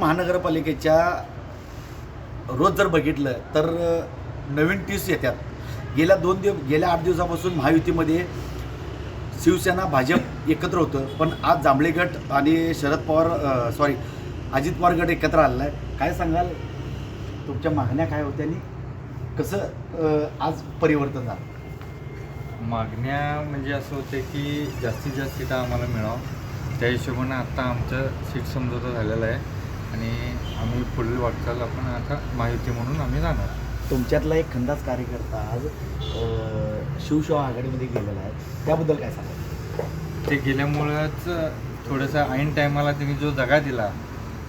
महानगरपालिकेच्या रोज जर बघितलं तर नवीन टीस येतात. गेल्या 8 दिवसापासून महायुतीमध्ये शिवसेना भाजप एकत्र होतं, पण आज जांभळे गट आणि अजित पवार गट एकत्र आलेला आहे. काय सांगाल, तुमच्या मागण्या काय होत्या आणि कसं आज परिवर्तन झालं? मागण्या म्हणजे असं होते की जास्तीत जास्त सीटा आम्हाला मिळावं, त्या हिशोबानं आत्ता आमचं सीट समझोता झालेला आहे आणि आम्ही पुढील वाटचाल आपण आता महायुती म्हणून आम्ही जाणार. तुमच्यातला एक खंदाच कार्यकर्ता आज शिवसेना आघाडीमध्ये गेलेला आहे, त्याबद्दल काय सांगाल? ते गेल्यामुळंच थोडंसं ऐन टायमाला त्यांनी जो दगा दिला,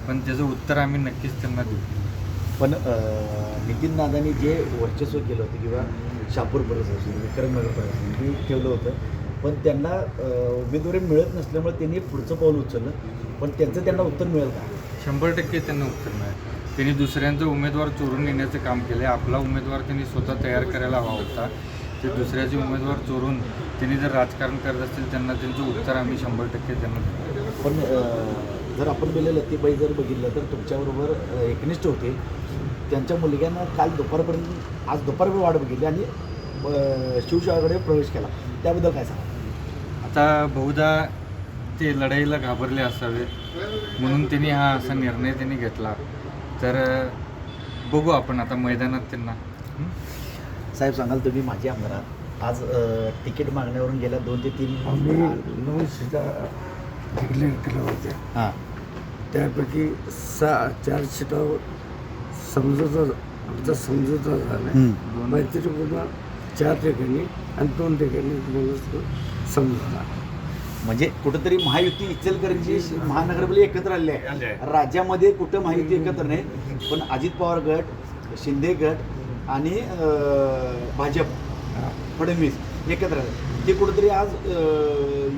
पण त्याचं उत्तर आम्ही नक्कीच त्यांना देऊ. पण नितीन दादांनी जे वर्चस्व केलं होतं किंवा शहापूर परिसर विक्रमनगर परिसर ठेवलं होतं, पण त्यांना उमेदवारी मिळत नसल्यामुळे त्यांनी पुढचं पाऊल उचललं, पण त्यांचं त्यांना उत्तर मिळेल का? 100% त्यांना उत्तर मिळेल. त्यांनी दुसऱ्यांचा उमेदवार चोरून नेण्याचं काम केलं आहे. आपला उमेदवार त्यांनी स्वतः तयार करायला हवा होता. ते दुसऱ्याचे उमेदवार चोरून त्यांनी जर राजकारण करत असतील, त्यांना त्यांचं उत्तर आम्ही 100% त्यांना देऊ. पण जर आपण गेले लतीबाई जर बघितलं तर तुमच्याबरोबर एकनिष्ठ होते, त्यांच्या मुलग्यानं काल दुपारपर्यंत आज दुपारपर्यंत वाट बघितली आणि शिवसेनेकडे प्रवेश केला, त्याबद्दल काय सांगा? आता बहुधा ते लढाईला घाबरले असावे म्हणून त्यांनी हा असा निर्णय त्यांनी घेतला. तर बघू आपण आता मैदानात त्यांना. साहेब सांगाल, तुम्ही माझे आमदार आहात, आज तिकीट मागण्यावरून गेल्या 2 ते 3 आम्ही 9 सीटा डिक्लेअर केल्या होत्या. हां, त्यापैकी 4 सीटावर आमचा समझोता झाला. मैत्रीपूर्ण 4 ठिकाणी आणि 2 ठिकाणी समजूता. म्हणजे कुठंतरी महायुती इचलकरंजी महानगरपालिका एकत्र आलेली आहे. राज्यामध्ये कुठं महायुती एकत्र नाही, पण अजित पवार गट, शिंदे गट आणि भाजप फडणवीस एकत्र आले. ते कुठंतरी आज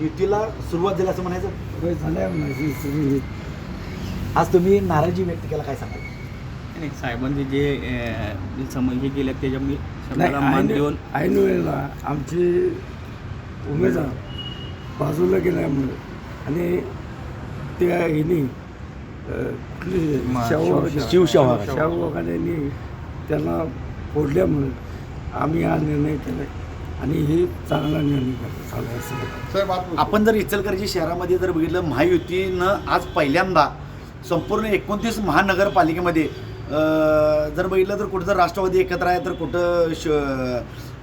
युतीला सुरुवात झाली असं म्हणायचं. झाल्या आज तुम्ही नाराजी व्यक्त केला, काय सांगाल? नाही, साहेबांनी जे समज हे केलं त्याच्यामुळे शब्दाला मान देऊन ऐन वेळेला आमचे उमेदवार बाजूला गेल्यामुळे आणि त्या हिने शाहूवागांनी त्यांना फोडल्यामुळे आम्ही हा निर्णय केला आणि हे चांगला निर्णय झाला असं. आपण जर इचलकरंजी शहरामध्ये जर बघितलं, महायुतीनं आज पहिल्यांदा संपूर्ण 29 महानगरपालिकेमध्ये जर बघितलं तर कुठं जर राष्ट्रवादी एकत्र आहे, तर कुठं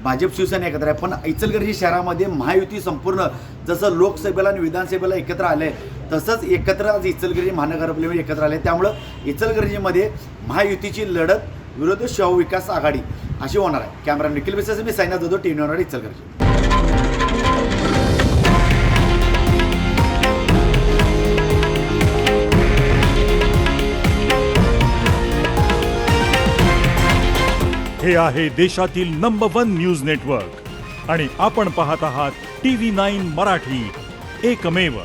भाजप शिवसेना एकत्र आहे, पण इचलकरंजी शहरामध्ये महायुती संपूर्ण जसं लोकसभेला आणि विधानसभेला एकत्र आले, तसंच एकत्र आज इचलकरंजी महानगरपालिकेमध्ये एकत्र आले. त्यामुळं इचलकरंजीमध्ये महायुतीची लढत विरोधी शाहू विकास आघाडी अशी होणार आहे. कॅमेरा निखिल बिसेस, मी साईनाथ जाधव, टीव्ही होणार इचलकरंजी. हे आहे देशातील नंबर 1 न्यूज नेटवर्क आणि आपण पाहत आहात TV9 मराठी, एकमेव.